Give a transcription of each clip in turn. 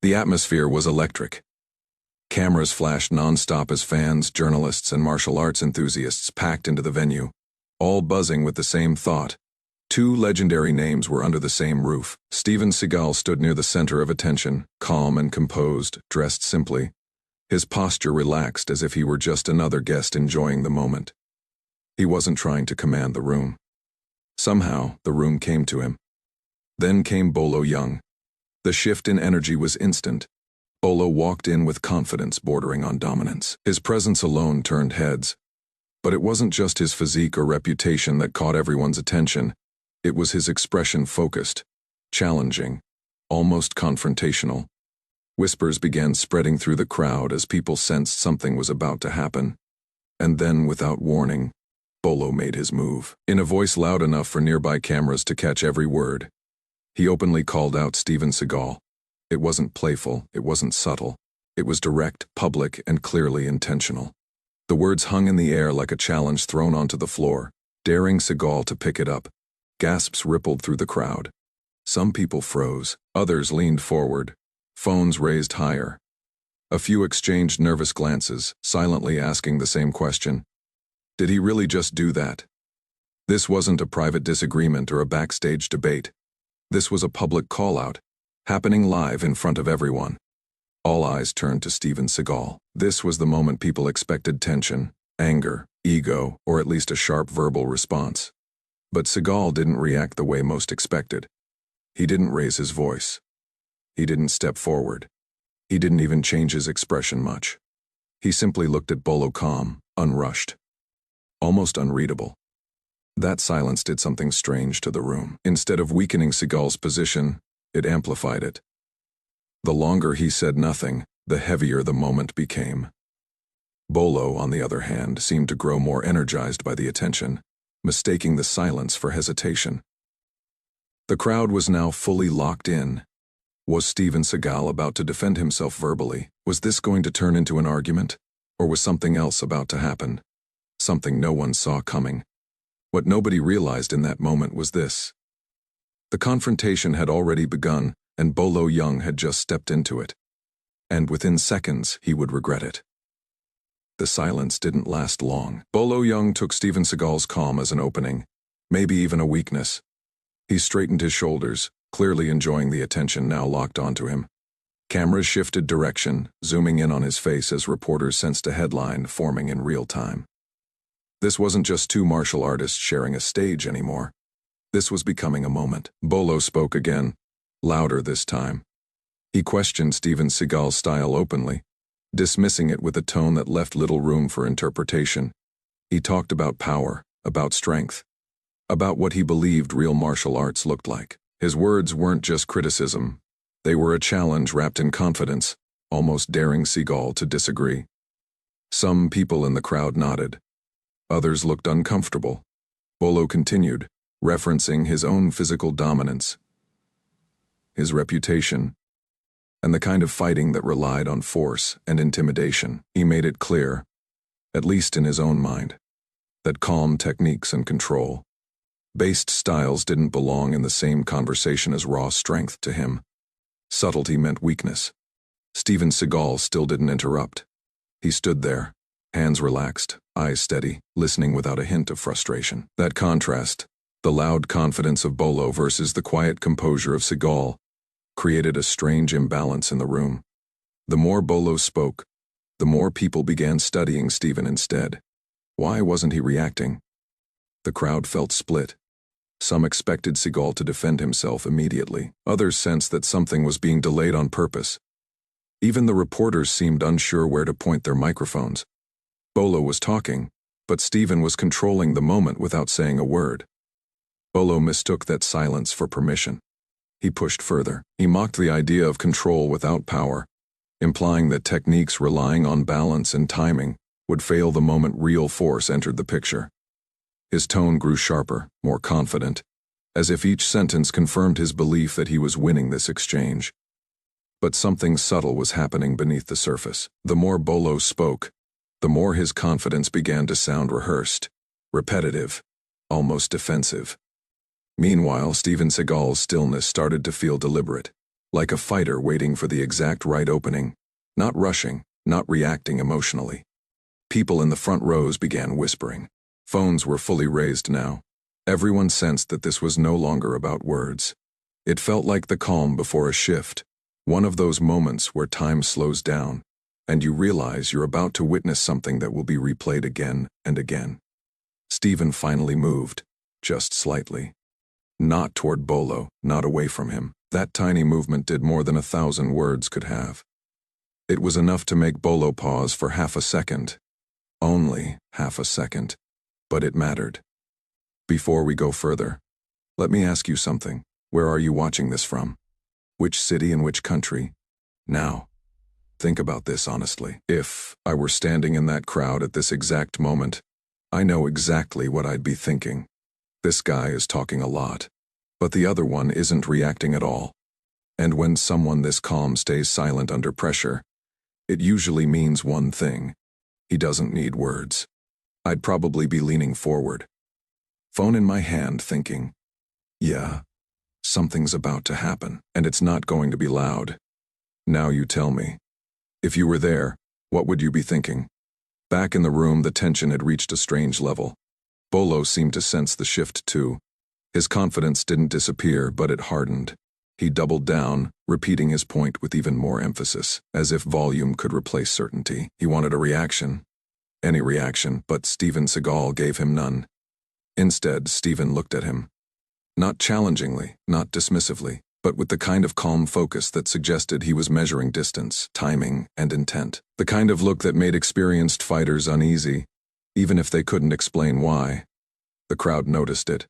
The atmosphere was electric. Cameras flashed non-stop as fans, journalists, and martial arts enthusiasts packed into the venue, all buzzing with the same thought. Two legendary names were under the same roof. Steven Seagal stood near the center of attention, calm and composed, dressed simply. His posture relaxed as if he were just another guest enjoying the moment. He wasn't trying to command the room. Somehow, the room came to him. Then came Bolo Yeung. The shift in energy was instant. Bolo walked in with confidence bordering on dominance. His presence alone turned heads. But it wasn't just his physique or reputation that caught everyone's attention. It was his expression, focused, challenging, almost confrontational. Whispers began spreading through the crowd as people sensed something was about to happen. And then, without warning, Bolo made his move. In a voice loud enough for nearby cameras to catch every word, he openly called out Steven Seagal. It wasn't playful, it wasn't subtle. It was direct, public, and clearly intentional. The words hung in the air like a challenge thrown onto the floor, daring Seagal to pick it up. Gasps rippled through the crowd. Some people froze, others leaned forward, phones raised higher. A few exchanged nervous glances, silently asking the same question. Did he really just do that? This wasn't a private disagreement or a backstage debate. This was a public call-out, happening live in front of everyone. All eyes turned to Steven Seagal. This was the moment people expected tension, anger, ego, or at least a sharp verbal response. But Seagal didn't react the way most expected. He didn't raise his voice. He didn't step forward. He didn't even change his expression much. He simply looked at Bolo calm, unrushed, almost unreadable. That silence did something strange to the room. Instead of weakening Seagal's position, it amplified it. The longer he said nothing, the heavier the moment became. Bolo, on the other hand, seemed to grow more energized by the attention, mistaking the silence for hesitation. The crowd was now fully locked in. Was Steven Seagal about to defend himself verbally? Was this going to turn into an argument? Or was something else about to happen? Something no one saw coming. What nobody realized in that moment was this. The confrontation had already begun, and Bolo Yeung had just stepped into it. And within seconds, he would regret it. The silence didn't last long. Bolo Yeung took Steven Seagal's calm as an opening, maybe even a weakness. He straightened his shoulders, clearly enjoying the attention now locked onto him. Cameras shifted direction, zooming in on his face as reporters sensed a headline forming in real time. This wasn't just two martial artists sharing a stage anymore. This was becoming a moment. Bolo spoke again, louder this time. He questioned Steven Seagal's style openly, dismissing it with a tone that left little room for interpretation. He talked about power, about strength, about what he believed real martial arts looked like. His words weren't just criticism. They were a challenge wrapped in confidence, almost daring Seagal to disagree. Some people in the crowd nodded. Others looked uncomfortable. Bolo continued, referencing his own physical dominance, his reputation, and the kind of fighting that relied on force and intimidation. He made it clear, at least in his own mind, that calm techniques and control-based styles didn't belong in the same conversation as raw strength to him. Subtlety meant weakness. Steven Seagal still didn't interrupt. He stood there, hands relaxed, eyes steady, listening without a hint of frustration. That contrast, the loud confidence of Bolo versus the quiet composure of Seagal, created a strange imbalance in the room. The more Bolo spoke, the more people began studying Steven instead. Why wasn't he reacting? The crowd felt split. Some expected Seagal to defend himself immediately. Others sensed that something was being delayed on purpose. Even the reporters seemed unsure where to point their microphones. Bolo was talking, but Steven was controlling the moment without saying a word. Bolo mistook that silence for permission. He pushed further. He mocked the idea of control without power, implying that techniques relying on balance and timing would fail the moment real force entered the picture. His tone grew sharper, more confident, as if each sentence confirmed his belief that he was winning this exchange. But something subtle was happening beneath the surface. The more Bolo spoke, the more his confidence began to sound rehearsed, repetitive, almost defensive. Meanwhile, Steven Seagal's stillness started to feel deliberate. like a fighter waiting for the exact right opening, not rushing, not reacting emotionally. People in the front rows began whispering. Phones were fully raised now. Everyone sensed that this was no longer about words. It felt like the calm before a shift, one of those moments where time slows down, and you realize you're about to witness something that will be replayed again and again. Stephen finally moved, just slightly. Not toward Bolo, not away from him. That tiny movement did more than 1,000 words could have. It was enough to make Bolo pause for half a second. Only half a second. But it mattered. Before we go further, let me ask you something. Where are you watching this from? Which city and which country? Now, think about this honestly. If I were standing in that crowd at this exact moment, I know exactly what I'd be thinking. This guy is talking a lot, but the other one isn't reacting at all. And when someone this calm stays silent under pressure, it usually means one thing. He doesn't need words. I'd probably be leaning forward, phone in my hand, thinking, yeah, something's about to happen, and it's not going to be loud. Now you tell me. If you were there, what would you be thinking? Back in the room, the tension had reached a strange level. Bolo seemed to sense the shift too. His confidence didn't disappear, but it hardened. He doubled down, repeating his point with even more emphasis, as if volume could replace certainty. He wanted a reaction. Any reaction, but Seagal gave him none. Instead, Stephen looked at him. Not challengingly, not dismissively, but with the kind of calm focus that suggested he was measuring distance, timing, and intent. The kind of look that made experienced fighters uneasy, even if they couldn't explain why. The crowd noticed it.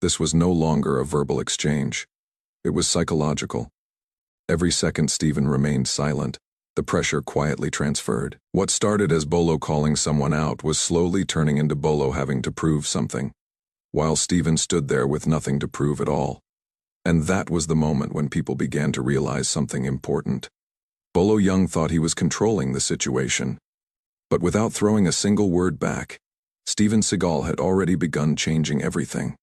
This was no longer a verbal exchange. It was psychological. Every second Stephen remained silent, the pressure quietly transferred. What started as Bolo calling someone out was slowly turning into Bolo having to prove something, while Stephen stood there with nothing to prove at all. And that was the moment when people began to realize something important. Bolo Yeung thought he was controlling the situation, but without throwing a single word back, Seagal had already begun changing everything.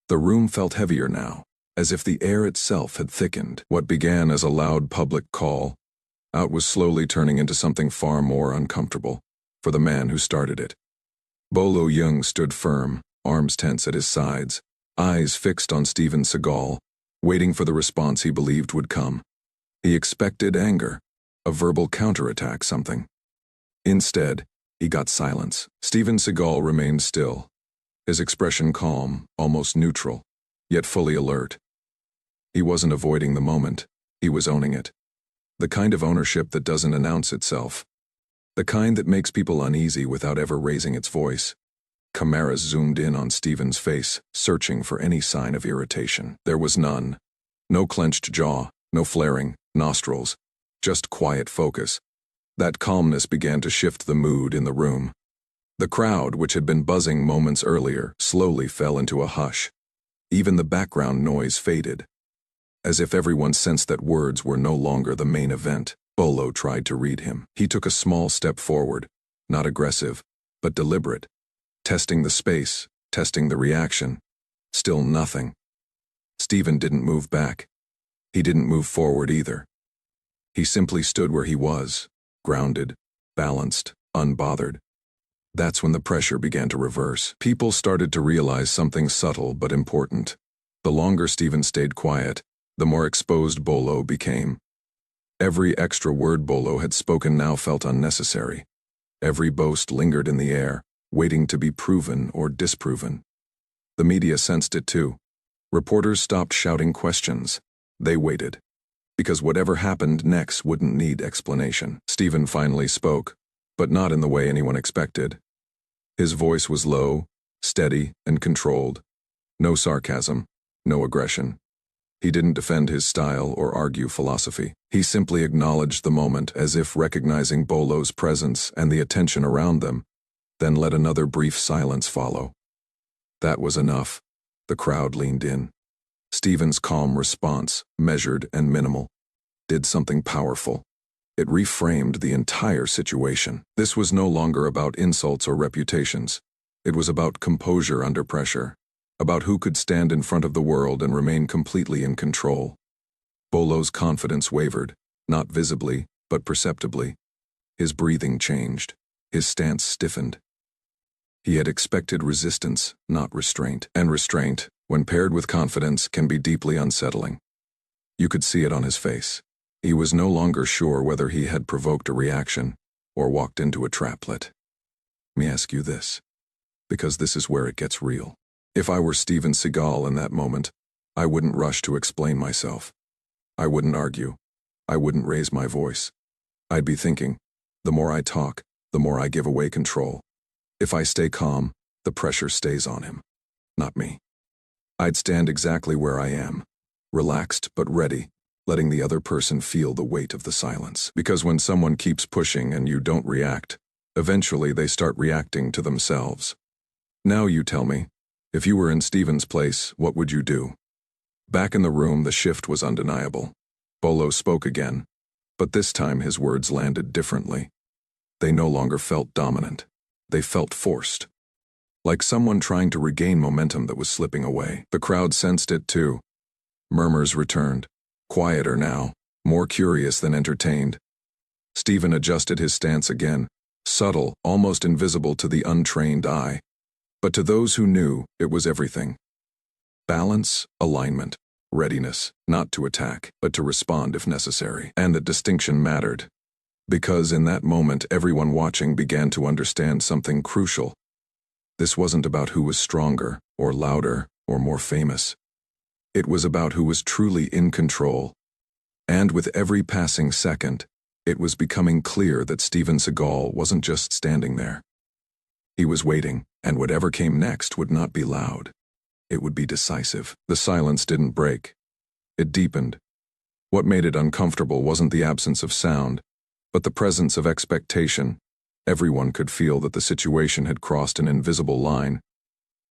The room felt heavier now, as if the air itself had thickened. What began as a loud public call out was slowly turning into something far more uncomfortable for the man who started it. Bolo Yeung stood firm, arms tense at his sides, eyes fixed on Seagal, waiting for the response he believed would come. He expected anger, a verbal counterattack, something. Instead, he got silence. Seagal remained still, his expression calm, almost neutral, yet fully alert. He wasn't avoiding the moment, he was owning it. The kind of ownership that doesn't announce itself. The kind that makes people uneasy without ever raising its voice. Cameras zoomed in on Stephen's face, searching for any sign of irritation. There was none. No clenched jaw, no flaring nostrils, just quiet focus. That calmness began to shift the mood in the room. The crowd, which had been buzzing moments earlier, slowly fell into a hush. Even the background noise faded. As if everyone sensed that words were no longer the main event, Bolo tried to read him. He took a small step forward, not aggressive, but deliberate. Testing the space, testing the reaction. Still nothing. Stephen didn't move back. He didn't move forward either. He simply stood where he was, grounded, balanced, unbothered. That's when the pressure began to reverse. People started to realize something subtle but important. The longer Stephen stayed quiet, the more exposed Bolo became. Every extra word Bolo had spoken now felt unnecessary. Every boast lingered in the air, waiting to be proven or disproven. The media sensed it too. Reporters stopped shouting questions. They waited. Because whatever happened next wouldn't need explanation. Stephen finally spoke, but not in the way anyone expected. His voice was low, steady, and controlled. No sarcasm, no aggression. He didn't defend his style or argue philosophy. He simply acknowledged the moment as if recognizing Bolo's presence and the attention around them, then let another brief silence follow. That was enough. The crowd leaned in. Stephen's calm response, measured and minimal, did something powerful. It reframed the entire situation. This was no longer about insults or reputations. It was about composure under pressure, about who could stand in front of the world and remain completely in control. Bolo's confidence wavered, not visibly, but perceptibly. His breathing changed. His stance stiffened. He had expected resistance, not restraint. And restraint, when paired with confidence, can be deeply unsettling. You could see it on his face. He was no longer sure whether he had provoked a reaction or walked into a traplet. Let me ask you this, because this is where it gets real. If I were Steven Seagal in that moment, I wouldn't rush to explain myself. I wouldn't argue. I wouldn't raise my voice. I'd be thinking, the more I talk, the more I give away control. If I stay calm, the pressure stays on him, not me. I'd stand exactly where I am, relaxed but ready, letting the other person feel the weight of the silence. Because when someone keeps pushing and you don't react, eventually they start reacting to themselves. Now you tell me, if you were in Steven's place, what would you do? Back in the room, the shift was undeniable. Bolo spoke again, but this time his words landed differently. They no longer felt dominant. They felt forced. Like someone trying to regain momentum that was slipping away. The crowd sensed it too. Murmurs returned, quieter now, more curious than entertained. Steven adjusted his stance again, subtle, almost invisible to the untrained eye. But to those who knew, it was everything. Balance, alignment, readiness, not to attack, but to respond if necessary. And that distinction mattered. Because in that moment, everyone watching began to understand something crucial. This wasn't about who was stronger, or louder, or more famous. It was about who was truly in control. And with every passing second, it was becoming clear that Steven Seagal wasn't just standing there. He was waiting, and whatever came next would not be loud. It would be decisive. The silence didn't break. It deepened. What made it uncomfortable wasn't the absence of sound, but the presence of expectation. Everyone could feel that the situation had crossed an invisible line.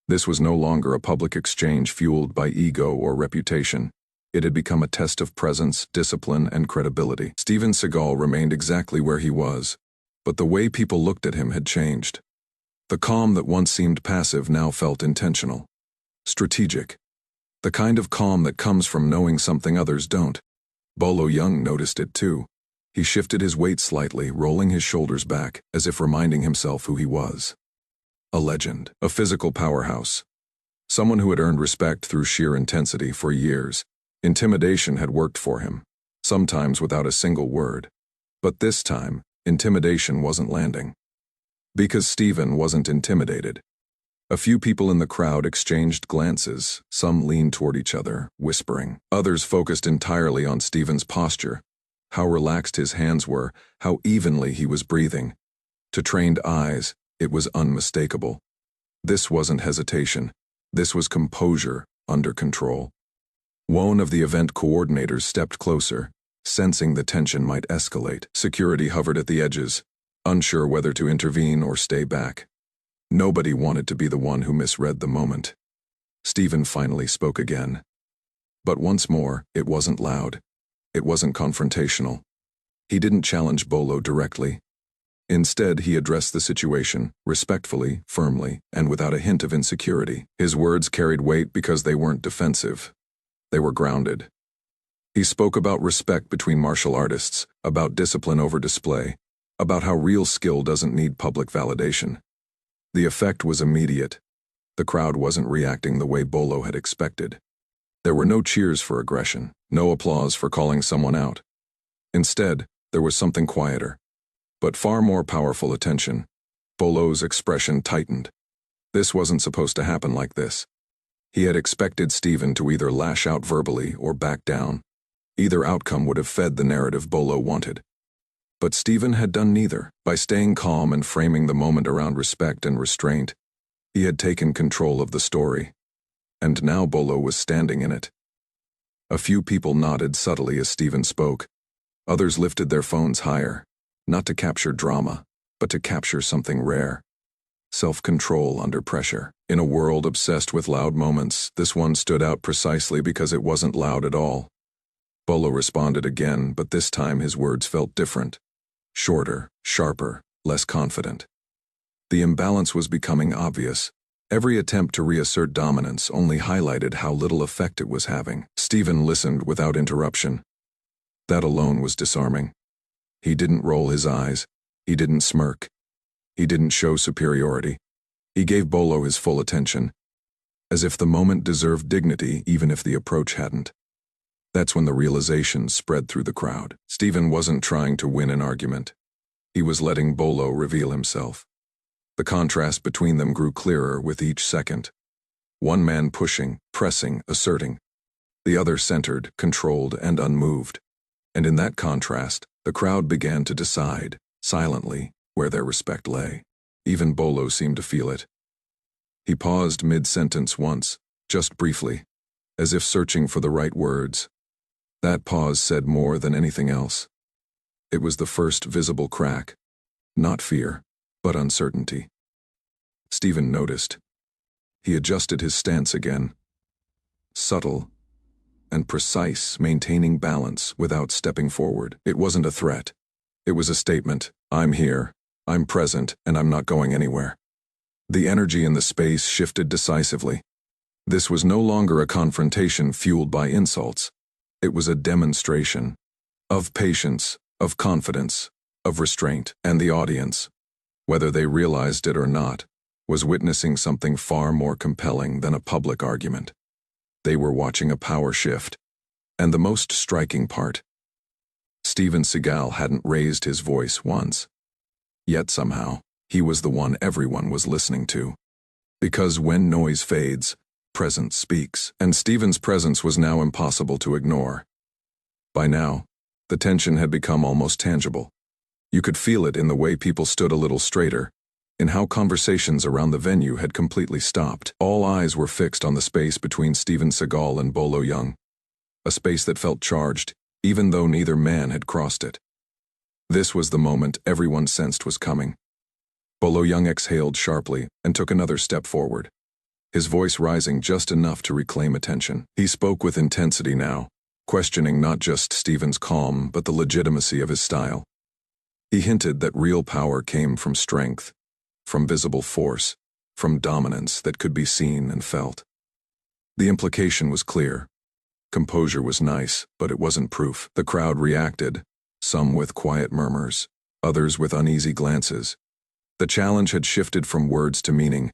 This was no longer a public exchange fueled by ego or reputation. It had become a test of presence, discipline, and credibility. Steven Seagal remained exactly where he was, but the way people looked at him had changed. The calm that once seemed passive now felt intentional, strategic. The kind of calm that comes from knowing something others don't. Bolo Yeung noticed it too. He shifted his weight slightly, rolling his shoulders back, as if reminding himself who he was. A legend, a physical powerhouse. Someone who had earned respect through sheer intensity for years. Intimidation had worked for him, sometimes without a single word. But this time, intimidation wasn't landing. Because Steven wasn't intimidated. A few people in the crowd exchanged glances, some leaned toward each other, whispering. Others focused entirely on Steven's posture, how relaxed his hands were, how evenly he was breathing. To trained eyes, it was unmistakable. This wasn't hesitation. This was composure, under control. One of the event coordinators stepped closer, sensing the tension might escalate. Security hovered at the edges, unsure whether to intervene or stay back. Nobody wanted to be the one who misread the moment. Steven finally spoke again. But once more, it wasn't loud. It wasn't confrontational. He didn't challenge Bolo directly. Instead, he addressed the situation, respectfully, firmly, and without a hint of insecurity. His words carried weight because they weren't defensive. They were grounded. He spoke about respect between martial artists, about discipline over display, about how real skill doesn't need public validation. The effect was immediate. The crowd wasn't reacting the way Bolo had expected. There were no cheers for aggression, no applause for calling someone out. Instead, there was something quieter, but far more powerful attention. Bolo's expression tightened. This wasn't supposed to happen like this. He had expected Steven to either lash out verbally or back down. Either outcome would have fed the narrative Bolo wanted. But Steven had done neither. By staying calm and framing the moment around respect and restraint, he had taken control of the story. And now Bolo was standing in it. A few people nodded subtly as Steven spoke. Others lifted their phones higher, not to capture drama, but to capture something rare. Self-control under pressure. In a world obsessed with loud moments, this one stood out precisely because it wasn't loud at all. Bolo responded again, but this time his words felt different. Shorter, sharper, less confident. The imbalance was becoming obvious. Every attempt to reassert dominance only highlighted how little effect it was having. Stephen listened without interruption. That alone was disarming. He didn't roll his eyes. He didn't smirk. He didn't show superiority. He gave Bolo his full attention, as if the moment deserved dignity even if the approach hadn't. That's when the realization spread through the crowd. Stephen wasn't trying to win an argument. He was letting Bolo reveal himself. The contrast between them grew clearer with each second. One man pushing, pressing, asserting. The other centered, controlled, and unmoved. And in that contrast, the crowd began to decide, silently, where their respect lay. Even Bolo seemed to feel it. He paused mid-sentence once, just briefly, as if searching for the right words. That pause said more than anything else. It was the first visible crack. Not fear, but uncertainty. Stephen noticed. He adjusted his stance again. Subtle and precise, maintaining balance without stepping forward. It wasn't a threat. It was a statement. I'm here, I'm present, and I'm not going anywhere. The energy in the space shifted decisively. This was no longer a confrontation fueled by insults. It was a demonstration of patience, of confidence, of restraint, and the audience, whether they realized it or not, was witnessing something far more compelling than a public argument. They were watching a power shift. And the most striking part, Seagal hadn't raised his voice once. Yet somehow, he was the one everyone was listening to. Because when noise fades, presence speaks, and Stephen's presence was now impossible to ignore. By now, the tension had become almost tangible. You could feel it in the way people stood a little straighter, in how conversations around the venue had completely stopped. All eyes were fixed on the space between Seagal and Bolo Yeung, a space that felt charged, even though neither man had crossed it. This was the moment everyone sensed was coming. Bolo Yeung exhaled sharply and took another step forward, his voice rising just enough to reclaim attention. He spoke with intensity now, questioning not just Stephen's calm but the legitimacy of his style. He hinted that real power came from strength, from visible force, from dominance that could be seen and felt. The implication was clear. Composure was nice, but it wasn't proof. The crowd reacted, some with quiet murmurs, others with uneasy glances. The challenge had shifted from words to meaning.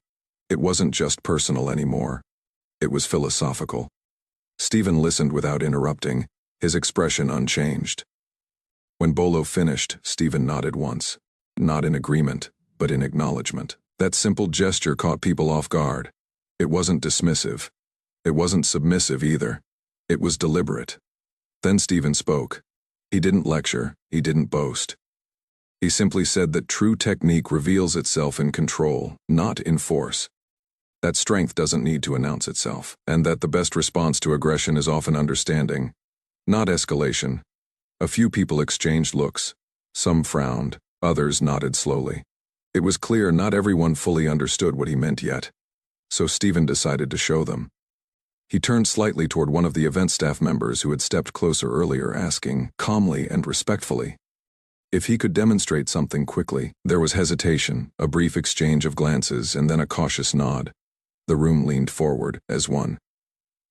It wasn't just personal anymore. It was philosophical. Stephen listened without interrupting, his expression unchanged. When Bolo finished, Stephen nodded once, not in agreement, but in acknowledgement. That simple gesture caught people off guard. It wasn't dismissive. It wasn't submissive either. It was deliberate. Then Stephen spoke. He didn't lecture, he didn't boast. He simply said that true technique reveals itself in control, not in force. That strength doesn't need to announce itself, and that the best response to aggression is often understanding, not escalation. A few people exchanged looks. Some frowned, others nodded slowly. It was clear not everyone fully understood what he meant yet, so Stephen decided to show them. He turned slightly toward one of the event staff members who had stepped closer earlier, asking, calmly and respectfully, if he could demonstrate something quickly. There was hesitation, a brief exchange of glances, and then a cautious nod. The room leaned forward, as one.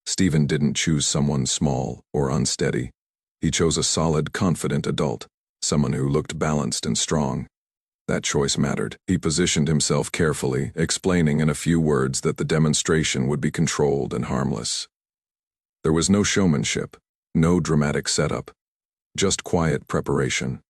Stephen didn't choose someone small or unsteady. He chose a solid, confident adult, someone who looked balanced and strong. That choice mattered. He positioned himself carefully, explaining in a few words that the demonstration would be controlled and harmless. There was no showmanship, no dramatic setup, just quiet preparation.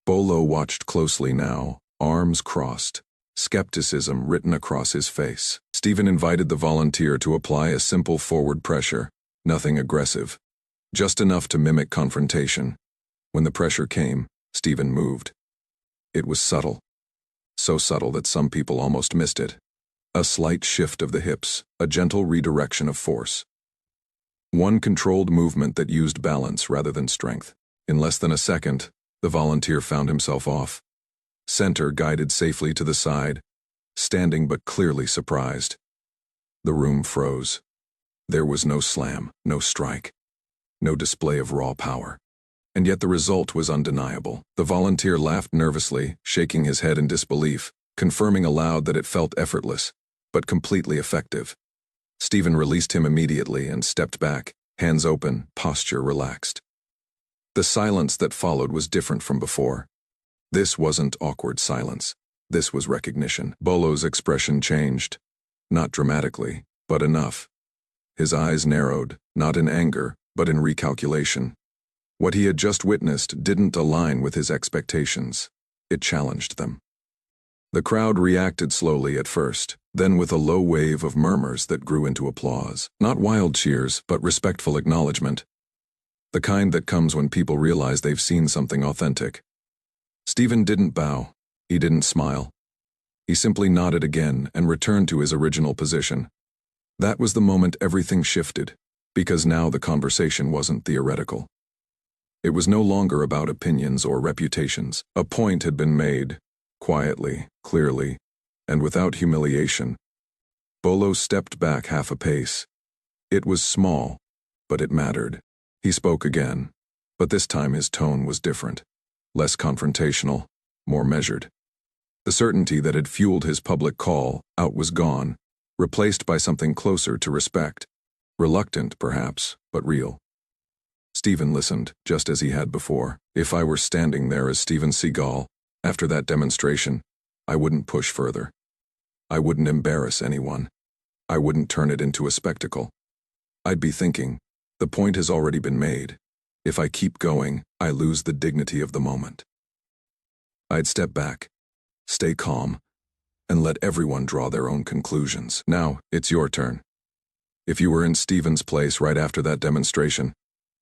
Bolo watched closely now, arms crossed, skepticism written across his face. Stephen invited the volunteer to apply a simple forward pressure, nothing aggressive, just enough to mimic confrontation. When the pressure came, Stephen moved. It was subtle, so subtle that some people almost missed it. A slight shift of the hips, a gentle redirection of force. One controlled movement that used balance rather than strength. In less than a second, the volunteer found himself off. Center guided safely to the side, standing but clearly surprised. The room froze. There was no slam, no strike, no display of raw power. And yet the result was undeniable. The volunteer laughed nervously, shaking his head in disbelief, confirming aloud that it felt effortless. but completely effective. Stephen released him immediately and stepped back, hands open, posture relaxed. The silence that followed was different from before. This wasn't awkward silence. This was recognition. Bolo's expression changed. Not dramatically, but enough. His eyes narrowed, not in anger, but in recalculation. What he had just witnessed didn't align with his expectations. It challenged them. The crowd reacted slowly at first, then with a low wave of murmurs that grew into applause. Not wild cheers, but respectful acknowledgement. The kind that comes when people realize they've seen something authentic. Stephen didn't bow. He didn't smile. He simply nodded again and returned to his original position. That was the moment everything shifted, because now the conversation wasn't theoretical. It was no longer about opinions or reputations. A point had been made, quietly, clearly, and without humiliation. Bolo stepped back half a pace. It was small, but it mattered. He spoke again, but this time his tone was different. Less confrontational, more measured. The certainty that had fueled his public call out was gone, replaced by something closer to respect. Reluctant, perhaps, but real. Stephen listened, just as he had before. If I were standing there as Steven Seagal, after that demonstration, I wouldn't push further. I wouldn't embarrass anyone. I wouldn't turn it into a spectacle. I'd be thinking, the point has already been made. If I keep going, I lose the dignity of the moment. I'd step back, stay calm, and let everyone draw their own conclusions. Now, it's your turn. If you were in Stephen's place right after that demonstration,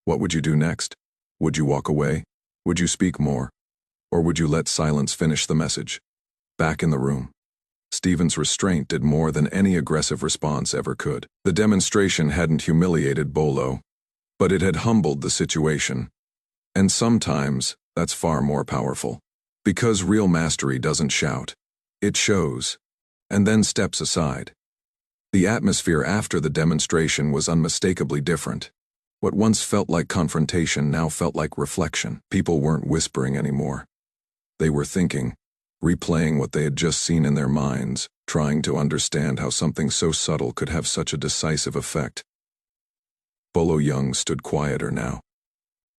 what would you do next? Would you walk away? Would you speak more? Or would you let silence finish the message? Back in the room, Stephen's restraint did more than any aggressive response ever could. The demonstration hadn't humiliated Bolo, but it had humbled the situation. And sometimes, that's far more powerful. Because real mastery doesn't shout. It shows, and then steps aside. The atmosphere after the demonstration was unmistakably different. What once felt like confrontation now felt like reflection. People weren't whispering anymore. They were thinking, replaying what they had just seen in their minds, trying to understand how something so subtle could have such a decisive effect. Bolo Yeung stood quieter now.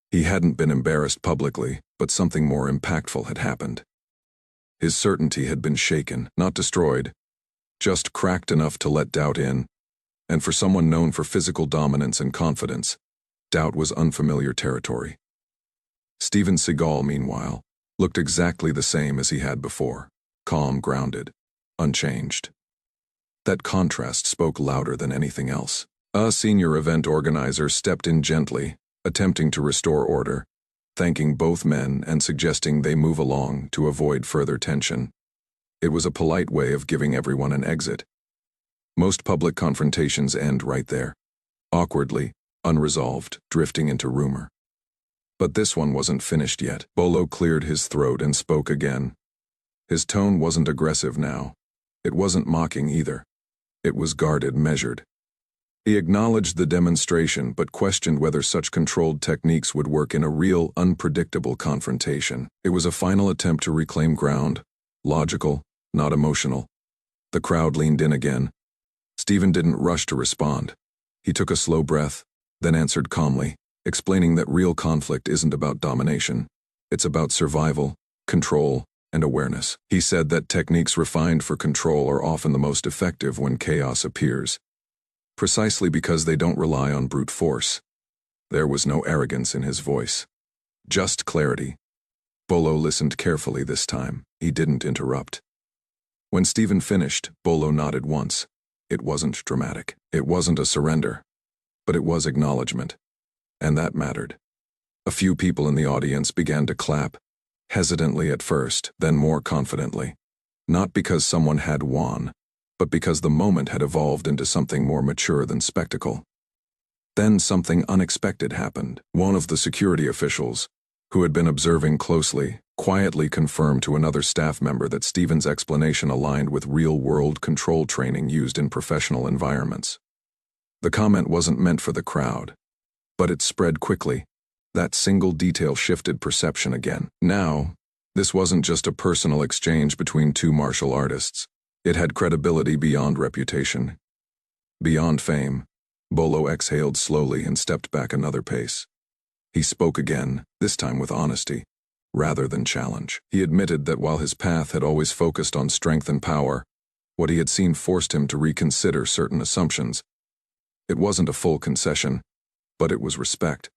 He hadn't been embarrassed publicly, but something more impactful had happened. His certainty had been shaken, not destroyed, just cracked enough to let doubt in, and for someone known for physical dominance and confidence, doubt was unfamiliar territory. Steven Seagal, meanwhile, looked exactly the same as he had before, calm, grounded, unchanged. That contrast spoke louder than anything else. A senior event organizer stepped in gently, attempting to restore order, thanking both men and suggesting they move along to avoid further tension. It was a polite way of giving everyone an exit. Most public confrontations end right there, awkwardly, unresolved, drifting into rumor. But this one wasn't finished yet. Bolo cleared his throat and spoke again. His tone wasn't aggressive now. It wasn't mocking either. It was guarded, measured. He acknowledged the demonstration but questioned whether such controlled techniques would work in a real, unpredictable confrontation. It was a final attempt to reclaim ground, logical, not emotional. The crowd leaned in again. Stephen didn't rush to respond. He took a slow breath, then answered calmly, explaining that real conflict isn't about domination. It's about survival, control, and awareness. He said that techniques refined for control are often the most effective when chaos appears, precisely because they don't rely on brute force. There was no arrogance in his voice, just clarity. Bolo listened carefully this time. He didn't interrupt. When Stephen finished, Bolo nodded once. It wasn't dramatic. It wasn't a surrender. But it was acknowledgement. And that mattered. A few people in the audience began to clap, hesitantly at first, then more confidently. Not because someone had won, but because the moment had evolved into something more mature than spectacle. Then something unexpected happened. One of the security officials, who had been observing closely, quietly confirmed to another staff member that Stephen's explanation aligned with real-world control training used in professional environments. The comment wasn't meant for the crowd, but it spread quickly. That single detail shifted perception again. Now, this wasn't just a personal exchange between two martial artists. It had credibility beyond reputation. Beyond fame. Bolo exhaled slowly and stepped back another pace. He spoke again, this time with honesty, rather than challenge. He admitted that while his path had always focused on strength and power, what he had seen forced him to reconsider certain assumptions. It wasn't a full concession, but it was respect.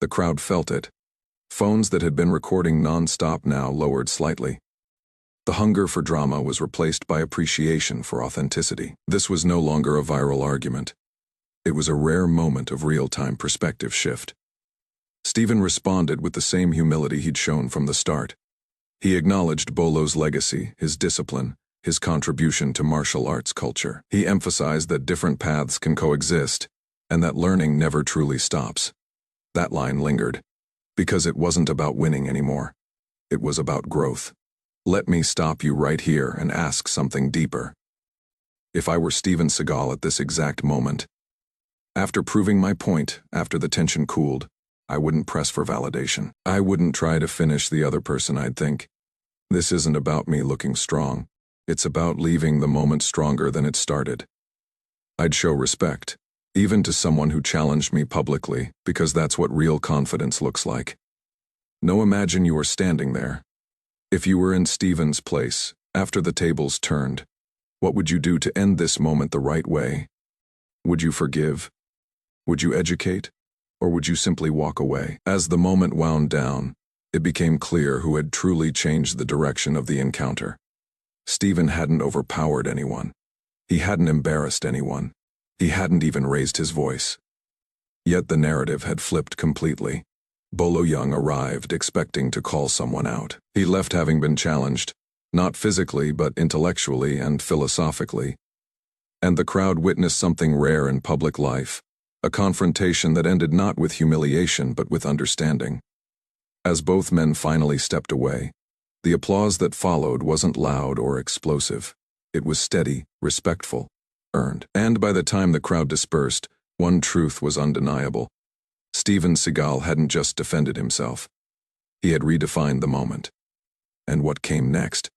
The crowd felt it. Phones that had been recording non-stop now lowered slightly. The hunger for drama was replaced by appreciation for authenticity. This was no longer a viral argument. It was a rare moment of real-time perspective shift. Stephen responded with the same humility he'd shown from the start. He acknowledged Bolo's legacy, his discipline, his contribution to martial arts culture. He emphasized that different paths can coexist, and that learning never truly stops. That line lingered, because it wasn't about winning anymore. It was about growth. Let me stop you right here and ask something deeper. If I were Steven Seagal at this exact moment, after proving my point, after the tension cooled, I wouldn't press for validation. I wouldn't try to finish the other person. I'd think, this isn't about me looking strong. It's about leaving the moment stronger than it started. I'd show respect, even to someone who challenged me publicly, because that's what real confidence looks like. Now imagine you were standing there. If you were in Steven's place, after the tables turned, what would you do to end this moment the right way? Would you forgive? Would you educate? Or would you simply walk away? As the moment wound down, it became clear who had truly changed the direction of the encounter. Steven hadn't overpowered anyone. He hadn't embarrassed anyone. He hadn't even raised his voice. Yet the narrative had flipped completely. Bolo Yeung arrived expecting to call someone out. He left having been challenged, not physically but intellectually and philosophically. And the crowd witnessed something rare in public life, a confrontation that ended not with humiliation but with understanding. As both men finally stepped away, the applause that followed wasn't loud or explosive. It was steady, respectful, earned. And by the time the crowd dispersed, one truth was undeniable. Steven Seagal hadn't just defended himself. He had redefined the moment. And what came next,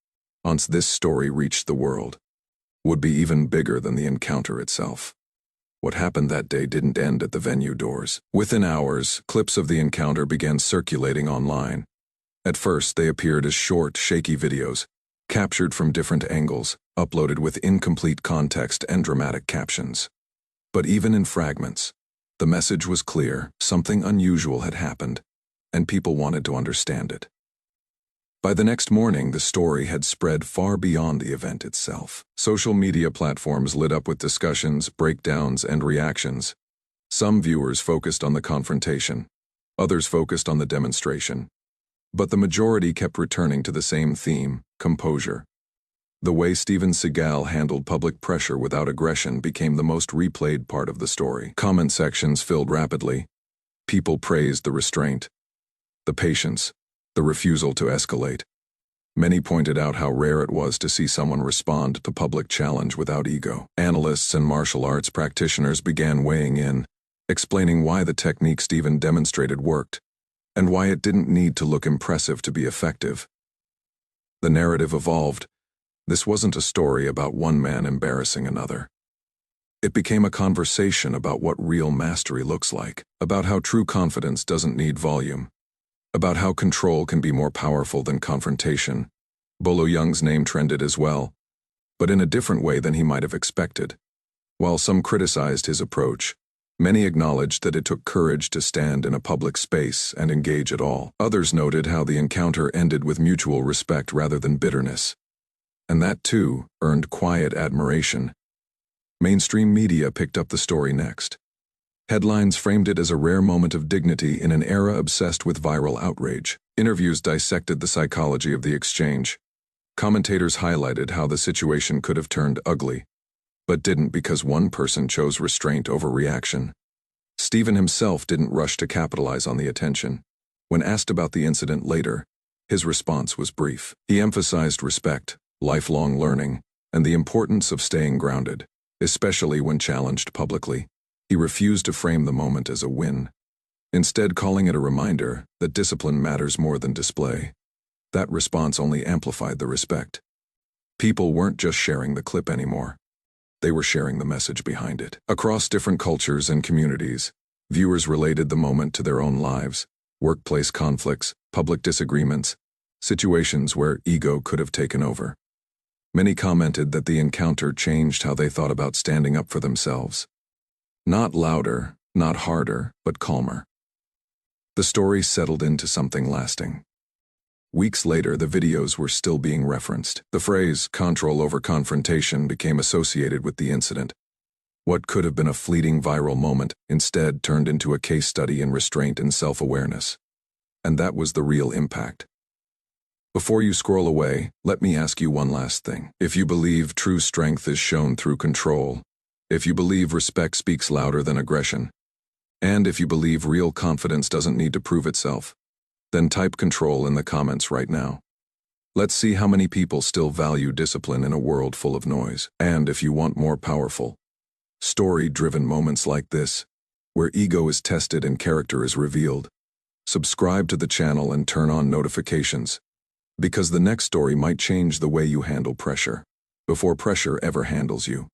once this story reached the world, would be even bigger than the encounter itself. What happened that day didn't end at the venue doors. Within hours, clips of the encounter began circulating online. At first, they appeared as short, shaky videos, captured from different angles, uploaded with incomplete context and dramatic captions. But even in fragments, the message was clear: something unusual had happened, and people wanted to understand it. By the next morning, the story had spread far beyond the event itself. Social media platforms lit up with discussions, breakdowns, and reactions. Some viewers focused on the confrontation, others focused on the demonstration. But the majority kept returning to the same theme: composure. The way Steven Seagal handled public pressure without aggression became the most replayed part of the story. Comment sections filled rapidly. People praised the restraint, the patience, the refusal to escalate. Many pointed out how rare it was to see someone respond to public challenge without ego. Analysts and martial arts practitioners began weighing in, explaining why the technique Steven demonstrated worked, and why it didn't need to look impressive to be effective. The narrative evolved. This wasn't a story about one man embarrassing another. It became a conversation about what real mastery looks like, about how true confidence doesn't need volume, about how control can be more powerful than confrontation. Bolo Yeung's name trended as well, but in a different way than he might have expected. While some criticized his approach, many acknowledged that it took courage to stand in a public space and engage at all. Others noted how the encounter ended with mutual respect rather than bitterness. And that, too, earned quiet admiration. Mainstream media picked up the story next. Headlines framed it as a rare moment of dignity in an era obsessed with viral outrage. Interviews dissected the psychology of the exchange. Commentators highlighted how the situation could have turned ugly, but didn't because one person chose restraint over reaction. Steven himself didn't rush to capitalize on the attention. When asked about the incident later, his response was brief. He emphasized respect, lifelong learning, and the importance of staying grounded, especially when challenged publicly. He refused to frame the moment as a win, instead calling it a reminder that discipline matters more than display. That response only amplified the respect. People weren't just sharing the clip anymore. They were sharing the message behind it. Across different cultures and communities, viewers related the moment to their own lives, workplace conflicts, public disagreements, situations where ego could have taken over. Many commented that the encounter changed how they thought about standing up for themselves. Not louder, not harder, but calmer. The story settled into something lasting. Weeks later, the videos were still being referenced. The phrase, control over confrontation, became associated with the incident. What could have been a fleeting viral moment instead turned into a case study in restraint and self-awareness. And that was the real impact. Before you scroll away, let me ask you one last thing. If you believe true strength is shown through control, if you believe respect speaks louder than aggression, and if you believe real confidence doesn't need to prove itself, then type control in the comments right now. Let's see how many people still value discipline in a world full of noise. And if you want more powerful, story-driven moments like this, where ego is tested and character is revealed, subscribe to the channel and turn on notifications, because the next story might change the way you handle pressure, before pressure ever handles you.